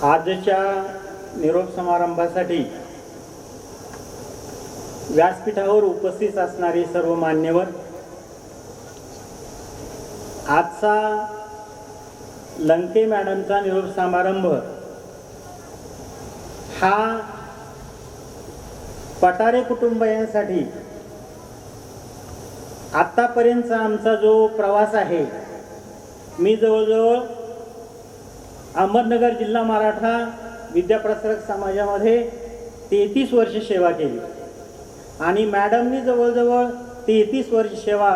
आजच्या निरोप समारंभासाठी व्यासपीठावर उपस्थित असणारे सर्व मान्यवर, आजचा लंके मॅडमचा निरोप समारंभ हा पटारे कुटुंबियांसाठी आतापर्यंतचा आमचा जो प्रवास आहे, मी जवळजवळ अहमदनगर जिल्हा मराठा विद्याप्रसारक समाजामध्ये 33 वर्ष सेवा केली आणि मॅडमनी जवळजवळ 33 वर्ष सेवा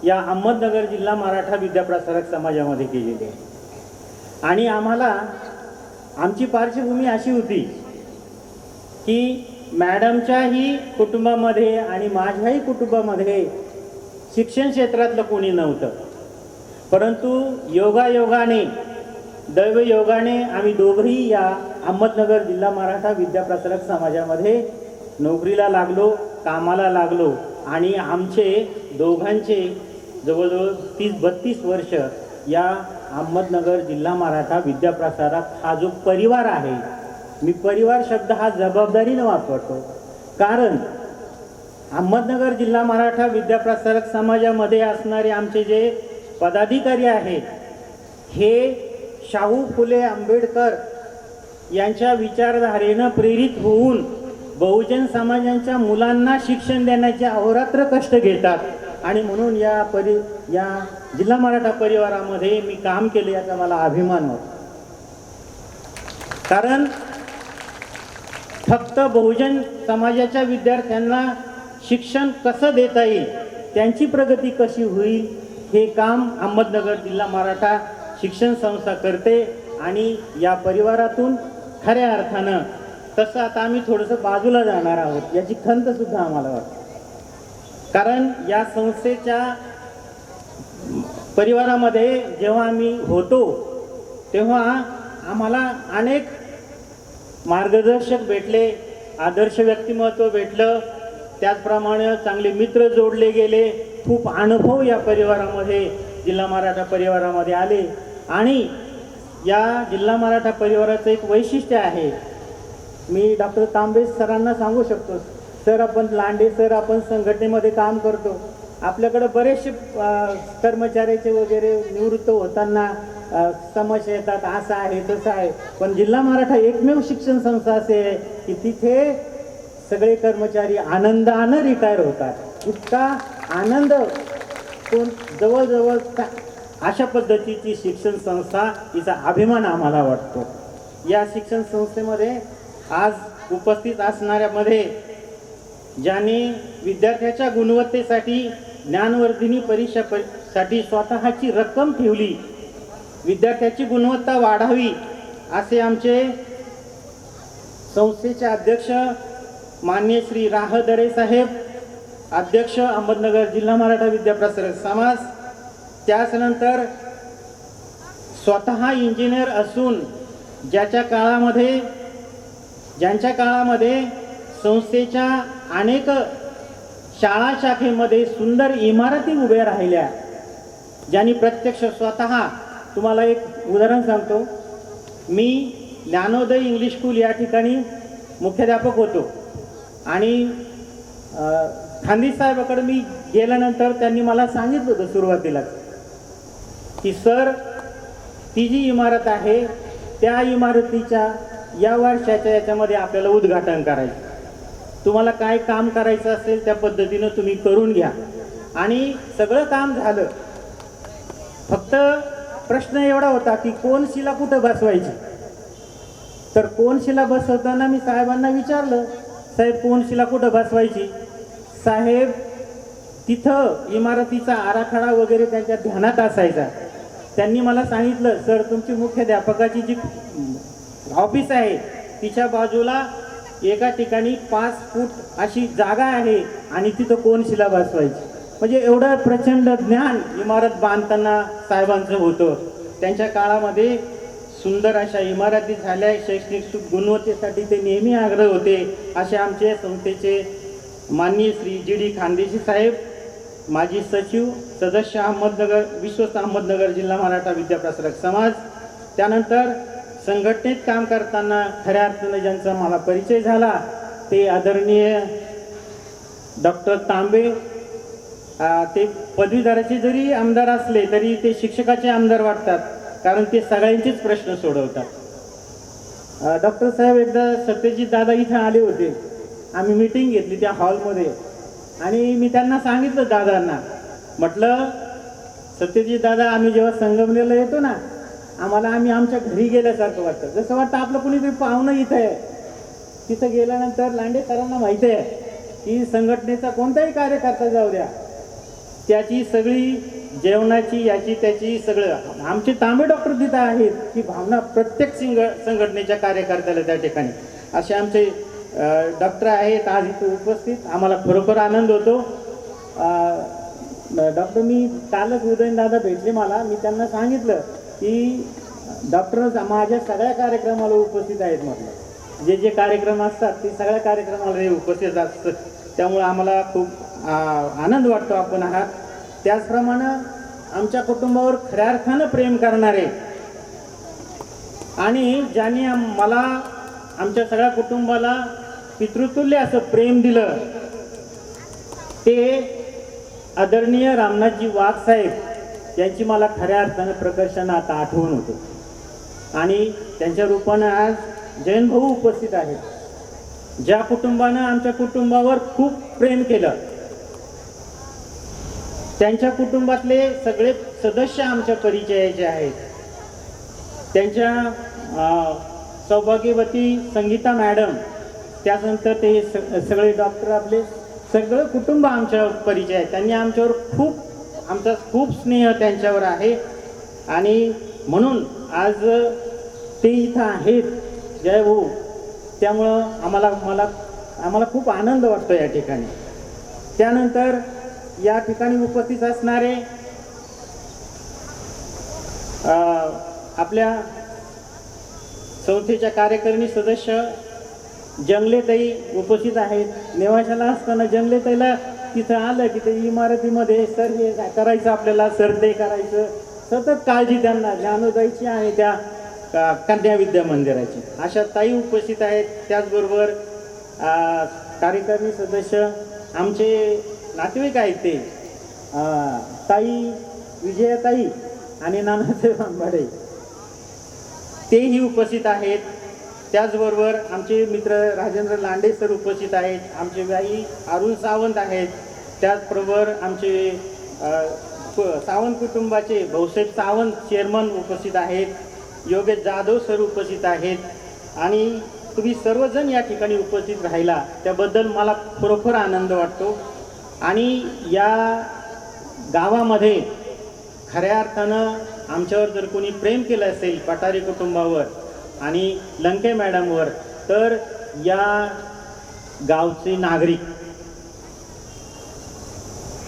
या अहमदनगर जिल्हा मराठा विद्याप्रसारक समाजामध्ये केलेली आहे। आणि आम्हाला आमची पार्श्वभूमी अशी होती की मॅडमच्याही कुटुंबामध्ये आणि माझ्याही कुटुंबामध्ये शिक्षण क्षेत्रातलं कोणी नव्हतं, परंतु योगायोगाने दैवयोगाने आम्ही दोघंही या अहमदनगर जिल्हा मराठा विद्याप्रसारक समाजामध्ये नोकरीला लागलो, कामाला लागलो आणि आमचे दोघांचे जवळजवळ 30-32 वर्ष या अहमदनगर जिल्हा मराठा विद्याप्रसारक हा जो परिवार आहे, मी परिवार शब्द हा जबाबदारीने वापरतो, कारण अहमदनगर जिल्हा मराठा विद्याप्रसारक समाजामध्ये असणारे आमचे जे पदाधिकारी आहेत, हे शाहू फुले आंबेडकर यांच्या विचारधारेनं प्रेरित होऊन बहुजन समाजाच्या मुलांना शिक्षण देण्याचे अहोरात्र कष्ट घेतात आणि म्हणून या जिल्हा मराठा परिवारामध्ये मी काम केले याचा मला अभिमान होतो। कारण फक्त बहुजन समाजाच्या विद्यार्थ्यांना शिक्षण कसं देता येईल, त्यांची प्रगती कशी होईल, हे काम अहमदनगर जिल्हा मराठा शिक्षण संस्था करते आणि या परिवारातून खऱ्या अर्थानं तसं आता आम्ही थोडंसं बाजूला जाणार आहोत याची खंत सुद्धा आम्हाला वाटते, कारण या संस्थेच्या परिवारामध्ये जेव्हा आम्ही होतो तेव्हा आम्हाला अनेक मार्गदर्शक भेटले, आदर्श व्यक्तिमत्व भेटलं, त्याचप्रमाणे चांगले मित्र जोडले गेले, खूप अनुभव या परिवारामध्ये जिल्हा मराठा परिवारामध्ये आले आणि या जिल्हा मराठा परिवाराचं एक वैशिष्ट्य आहे, मी डॉक्टर तांबे सरांना सांगू शकतो, सर आपण लांडे सर आपण संघटनेमध्ये काम करतो, आपल्याकडे बरेचसे कर्मचाऱ्याचे वगैरे निवृत्त होताना समस्या येतात, असं आहे तसं आहे, पण जिल्हा मराठा एकमेव शिक्षण संस्था असे आहे की तिथे सगळे कर्मचारी आनंदानं रिटायर होतात। इतका आनंद कोण जवळजवळ अशा पद्धतीची शिक्षण संस्था, हिचा अभिमान आम्हाला वाटतो। या शिक्षण संस्थेमध्ये आज उपस्थित असणाऱ्यामध्ये ज्यांनी विद्यार्थ्याच्या गुणवत्तेसाठी ज्ञानवर्धिनी परीक्षेसाठी स्वतःची रक्कम ठेवली, विद्यार्थ्याची गुणवत्ता वाढावी असे आमचे संस्थेचे अध्यक्ष माननीय श्री राहदरे साहेब, अध्यक्ष अहमदनगर जिल्हा मराठा विद्याप्रसारक समाज, त्यानंतर स्वतः इंजिनियर असून ज्यांच्या काळामध्ये संस्थेच्या अनेक शाळा शाखेमध्ये सुंदर इमारती उभ्या राहिल्या, ज्यांनी प्रत्यक्ष स्वतः, तुम्हाला एक उदाहरण सांगतो, मी ज्ञानोदय इंग्लिश स्कूल या ठिकाणी मुख्याध्यापक होतो आणि खांदी साहेबाकडे मी गेल्यानंतर त्यांनी मला सांगितलं होतं सुरुवातीला की सर, ती जी इमारत आहे त्या इमारतीच्या या वर्षाच्या याच्यामध्ये आपल्याला उद्घाटन करायचं, तुम्हाला काय काम करायचं असेल त्या पद्धतीनं तुम्ही करून घ्या। आणि सगळं काम झालं, फक्त प्रश्न एवढा होता की कोण शिला कुठं बसवायची, तर कोण शिला बसवताना मी साहेबांना विचारलं, साहेब कोण शिला कुठं बसवायची, साहेब तिथं इमारतीचा आराखडा वगैरे त्यांच्या ध्यानात असायचा, त्यांनी मला सांगितलं सर तुमची मुख्याध्यापकाची जी ऑफिस आहे तिच्या बाजूला एका ठिकाणी 5 फूट अशी जागा आहे आणि तिथं कोण शिला बसवायची, म्हणजे एवढं प्रचंड ज्ञान इमारत बांधताना साहेबांचं होतं। त्यांच्या काळामध्ये सुंदर अशा इमारती झाल्या, शैक्षणिक गुणवत्तेसाठी ते नेहमी आग्रह होते। असे आमचे संस्थेचे माननीय श्री जी.डी. खानदेशी साहेब, माजी सचिव, सदस्य अहमदनगर, विश्वस्त अहमदनगर जिल्हा मराठा विद्याप्रसारक समाज, त्यानंतर संघटनेत काम करताना खऱ्या अर्थानं ज्यांचा मला परिचय झाला ते आदरणीय डॉक्टर तांबे. ते पदवीधराचे जरी आमदार असले तरी ते शिक्षकाचे आमदार वाटतात, कारण ते सगळ्यांचेच प्रश्न सोडवतात. डॉक्टर साहेब एकदा सत्यजित दादा इथे आले होते, आम्ही मीटिंग घेतली त्या हॉलमध्ये आणि मी त्यांना सांगितलं दादांना, म्हटलं सत्यजित दादा आम्ही जेव्हा संगमनेरला येतो ना आम्ही आमच्या घरी गेल्यासारखं वाटतं, जसं वाटतं आपलं कुणीतरी पाहुणं इथं आहे. तिथं गेल्यानंतर लांडे सरांना माहिती आहे की संघटनेचा कोणताही कार्यकर्ता जाऊ द्या त्याची सगळी जेवणाची याची त्याची सगळं आमचे तांबे डॉक्टर तिथं आहेत की भावना प्रत्येक संघटनेच्या कार्यकर्त्याला त्या ठिकाणी असे आमचे डॉक्टर आहेत आज इथं उपस्थित. आम्हाला खरोखर आनंद होतो. डॉक्टर मी कालच उदयनदादा भेटले मला, मी त्यांना सांगितलं की डॉक्टर माझ्या सगळ्या कार्यक्रमाला उपस्थित आहेत. म्हटलं जे जे कार्यक्रम असतात ते सगळ्या कार्यक्रमाला हे उपस्थित असतं, त्यामुळे आम्हाला खूप आनंद वाटतो आपण आहात. त्याचप्रमाणे आमच्या कुटुंबावर खऱ्या अर्थानं प्रेम करणारे आणि ज्यांनी मला आमच्या सगळ्या कुटुंबाला पितृतुल्य असं प्रेम दिलं ते आदरणीय रामनाथजी वाघ साहेब यांची मला खऱ्या अर्थानं प्रकर्षानं आता आठवण होते आणि त्यांच्या रूपानं आज जयंत भाऊ उपस्थित आहेत. ज्या कुटुंबानं आमच्या कुटुंबावर खूप प्रेम केलं त्यांच्या कुटुंबातले सगळे सदस्य आमच्या परिचयाचे आहेत. त्यांच्या सौभाग्यवती संगीता मॅडम, त्यानंतर ते सगळे डॉक्टर आपले सगळं कुटुंब आमच्या परिचय आहे. त्यांनी आमच्यावर आमचा खूप स्नेह त्यांच्यावर आहे आणि म्हणून आज ते इथं आहेत जय भाऊ. त्यामुळं आम्हाला खूप आनंद वाटतो या ठिकाणी. त्यानंतर या ठिकाणी उपस्थित असणारे आपल्या संस्थेच्या कार्यकारिणी सदस्य जंगलेताई उपस्थित आहेत. नेवाशाला असताना जंगलेताईला तिथं आलं की ते इमारतीमध्ये सर हे करायचं आपल्याला, सर ते करायचं, सतत काळजी त्यांना ज्ञानोदयची आणि त्या कन्या विद्या मंदिराची. अशा ताई उपस्थित आहेत. त्याचबरोबर कार्यकारिणी सदस्य आमचे नातेवाईक आहेत ते ताई विजयाताई आणि नानासाहेब आंबाडे तेही उपस्थित आहेत. त्याचबरोबर आमचे मित्र राजेंद्र लांडे सर उपस्थित आहेत. आमचे बाई अरुण सावंत आहेत. त्याचबरोबर आमचे सावंत कुटुंबाचे भाऊसाहेब सावंत चेअरमन उपस्थित आहेत. योगेश जाधव सर उपस्थित आहेत आणि तुम्ही सर्वजण या ठिकाणी उपस्थित राहिला त्याबद्दल मला खरोखर आनंद वाटतो. आणि या गावामध्ये खऱ्या अर्थानं आमच्यावर जर कोणी प्रेम केलं असेल पठारी कुटुंबावर आणि लंके मॅडमवर, तर या गावचे नागरिक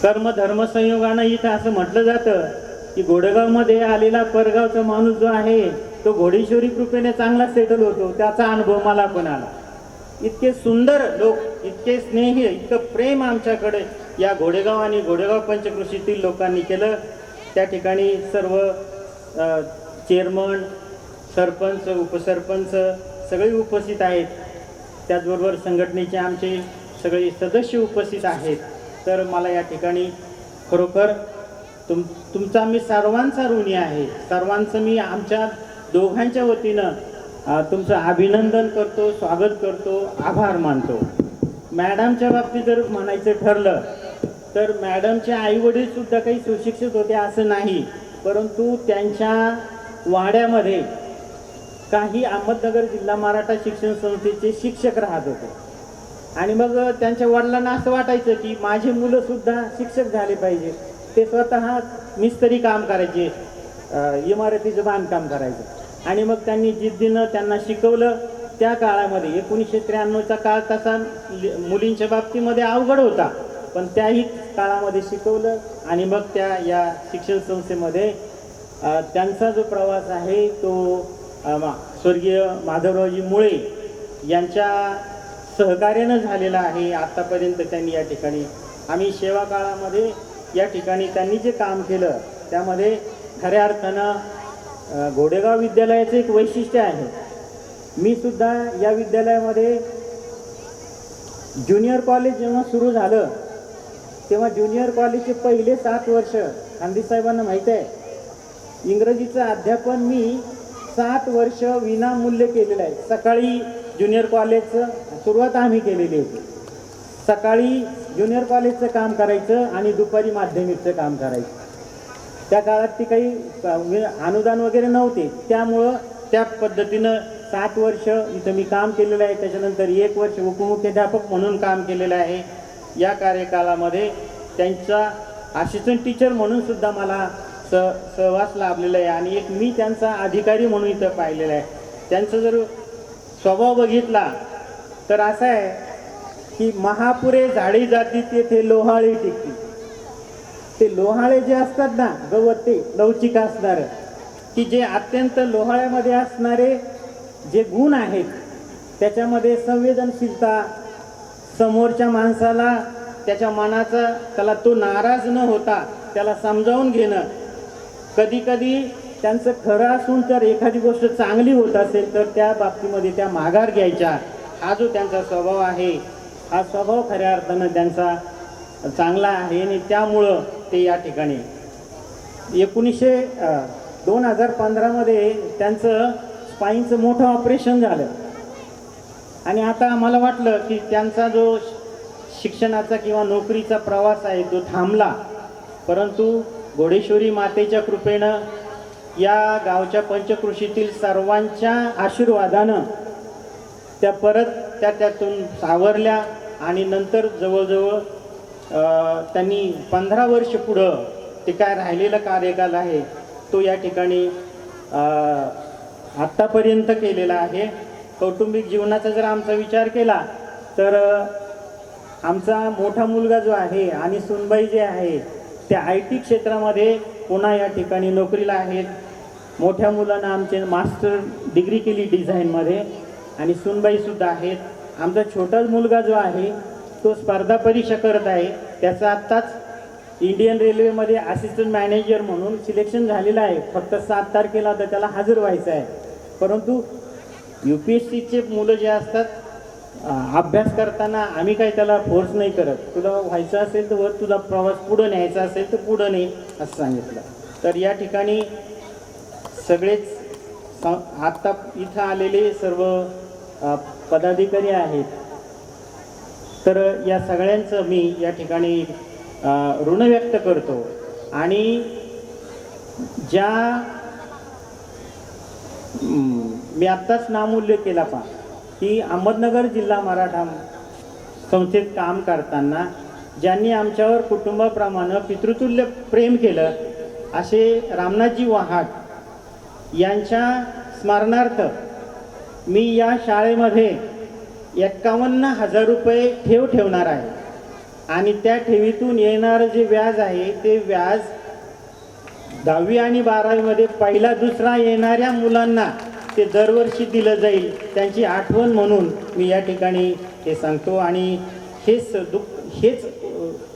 कर्म धर्म संयोगानं इथं असं म्हटलं जातं की घोडेगावमध्ये आलेला परगावचा माणूस जो आहे तो घोडेश्वरी कृपेने चांगला सेटल होतो. त्याचा अनुभव मला पण आला. इतके सुंदर लोक, इतके स्नेही, इतकं प्रेम आमच्याकडे या घोडेगाव आणि घोडेगाव पंचकृषीतील लोकांनी केलं. त्या ठिकाणी सर्व चेअरमन, सरपंच, उपसरपंच सगळे उपस्थित आहेत. त्याचबरोबर संघटनेचे आमचे सगळे सदस्य उपस्थित आहेत. तर मला या ठिकाणी खरोखर तुमचा मी सर्वांचा ऋणी आहे. सर्वांचं मी आमच्या दोघांच्या वतीनं तुमचं अभिनंदन करतो, स्वागत करतो, आभार मानतो. मॅडमच्या बाबतीत जर म्हणायचं ठरलं तर मॅडमचे आईवडीलसुद्धा काही सुशिक्षित होते असं नाही, परंतु त्यांच्या वाड्यामध्ये काही अहमदनगर जिल्हा मराठा शिक्षण संस्थेचे शिक्षक राहत होते आणि मग त्यांच्या वडिलांना असं वाटायचं की माझे मुलंसुद्धा शिक्षक झाले पाहिजे. ते स्वतः मिस्त्री काम करायचे, इमारतीचं बांधकाम करायचं आणि मग त्यांनी जिद्दीनं त्यांना शिकवलं. त्या काळामध्ये 1993चा काळ तसा मुलींच्या बाबतीमध्ये अवघड होता, पण त्याही काळामध्ये शिकवलं आणि मग त्या या शिक्षण संस्थेमध्ये त्यांचा जो प्रवास आहे तो स्वर्गीय माधवरावजी मुळे यांच्या सहकार्यानं झालेला आहे. आत्तापर्यंत त्यांनी या ठिकाणी आम्ही सेवा काळामध्ये या ठिकाणी त्यांनी जे काम केलं त्यामध्ये खऱ्या अर्थानं घोडेगाव विद्यालयाचं एक वैशिष्ट्य आहे मी सुद्धा या विद्यालयामध्ये ज्युनियर कॉलेज जेव्हा सुरू झालं तेव्हा ज्युनियर कॉलेजचे पहिले 7 वर्ष खांदी साहेबांना माहीत आहे इंग्रजीचं अध्यापन मी 7 वर्ष विनामूल्य केलेलं आहे. सकाळी ज्युनियर कॉलेजचं सुरुवात आम्ही केलेली होती. सकाळी ज्युनियर कॉलेजचं काम करायचं आणि दुपारी माध्यमिकचं काम करायचं. त्या काळात ती काही अनुदान वगैरे नव्हते, त्यामुळं त्या पद्धतीनं 7 वर्ष इथं मी काम केलेलं आहे. त्याच्यानंतर 1 वर्ष उपमुख्याध्यापक म्हणून काम केलेलं आहे. या कार्यकालामध्ये त्यांचा असिस्टंट टीचर म्हणून सुद्धा मला सहवास लाभलेला आहे आणि एक मी त्यांचा अधिकारी म्हणून इथं पाहिलेला आहे. त्यांचा जर स्वभाव बघितला तर असा आहे की महापुरे झाडी जाती तेथे लोहाळी टिकती. ते लोहाळे जे असतात ना गवत ते लवचिक असणारं की जे अत्यंत लोहाळ्यामध्ये असणारे जे गुण आहेत त्याच्यामध्ये संवेदनशीलता, समोरच्या माणसाला त्याच्या मनाचा त्याला तो नाराज न होता त्याला समजावून घेणं, कधी कधी त्यांचं खरं असून तर एखादी गोष्ट चांगली होत असेल तर त्या बाबतीमध्ये त्या माघार घ्यायच्या, हा जो त्यांचा स्वभाव आहे हा स्वभाव खऱ्या अर्थानं त्यांचा चांगला आहे आणि त्यामुळं ते या ठिकाणी 2015मध्ये त्यांचं स्पाईनचं मोठं ऑपरेशन झालं आणि आता आम्हाला वाटलं की त्यांचा जो शिक्षणाचा किंवा नोकरीचा प्रवास आहे तो थांबला, परंतु घोडेश्वरी मातेच्या कृपेनं या गावच्या पंचकृषीतील सर्वांच्या आशीर्वादानं त्या परत त्यातून सावरल्या आणि नंतर जवळजवळ त्यांनी 15 वर्ष पुढं ते काय राहिलेला कार्यकाल आहे तो या ठिकाणी आत्तापर्यंत केलेला आहे. कौटुंबिक जीवनाचा जर आमचा विचार केला तर आमचा मोठा मुलगा जो आहे आणि सुनबाई जे आहे त्या IT क्षेत्रामध्ये पुन्हा या ठिकाणी नोकरीला आहेत. मोठ्या मुलानं आमचे मास्टर डिग्री केली डिझाईनमध्ये आणि सुनबाईसुद्धा आहेत. आमचा छोटा मुलगा जो आहे तो स्पर्धा परीक्षा करत आहे. त्याचा आत्ताच इंडियन रेल्वेमध्ये असिस्टंट मॅनेजर म्हणून सिलेक्शन झालेलं आहे. फक्त 7 तारखेला तर त्याला हजर व्हायचं आहे. परंतु UPSCचे मुलं जे असतात अभ्यास करताना आम्ही काही त्याला फोर्स नाही करत. तुला व्हायचं असेल तर तुझा प्रवास पुढं न्यायचा असेल तर पुढं नाही असं सांगितलं. तर या ठिकाणी सगळेच आत्ता इथं आलेले सर्व पदाधिकारी आहेत. तर या सगळ्यांचं मी या ठिकाणी ऋण व्यक्त करतो आणि ज्या मी आत्ताच नामोल्लेख केला की अहमदनगर जिल्हा मराठा संस्थेत काम करताना ज्यांनी आमच्यावर कुटुंबाप्रमाणे पितृतुल्य प्रेम केलं असे रामनाथजी वहाड यांच्या स्मरणार्थ मी या शाळेमध्ये 51,000 रुपये ठेवणार आहे आणि त्या ठेवीतून येणारं जे व्याज आहे ते व्याज 10वी आणि 12वीमध्ये पहिला दुसरा येणाऱ्या मुलांना ते दरवर्षी दिलं जाईल, त्यांची आठवण म्हणून मी या ठिकाणी हे सांगतो. आणि हेच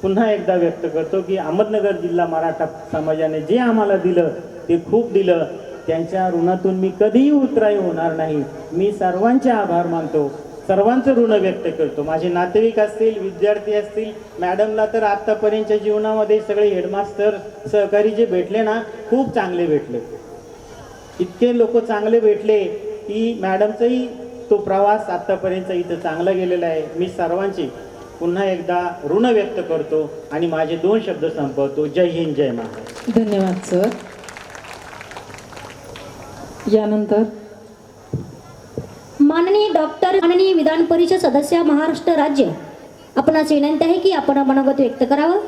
पुन्हा एकदा व्यक्त करतो की अहमदनगर जिल्हा मराठा समाजाने जे आम्हाला दिलं ते खूप दिलं. त्यांच्या ऋणातून मी कधीही उतराई होणार नाही. मी सर्वांचे आभार मानतो, सर्वांचं ऋण व्यक्त करतो. माझे नातेवाईक असतील, विद्यार्थी असतील, मॅडमला तर आत्तापर्यंतच्या जीवनामध्ये सगळे हेडमास्टर सहकारी जे भेटले ना खूप चांगले भेटले. इतके लोक चांगले भेटले की मॅडमचाही तो प्रवास आत्तापर्यंत इथं चांगला गेलेला आहे. मी सर्वांची पुन्हा एकदा ऋण व्यक्त करतो आणि माझे 2 शब्द संपवतो. जय हिंद, जय महाराष्ट्र. धन्यवाद सर. यानंतर माननीय डॉक्टर, माननीय विधान परिषद सदस्य महाराष्ट्र राज्य, आपणास विनंती आहे की आपण मनोगत व्यक्त करावं.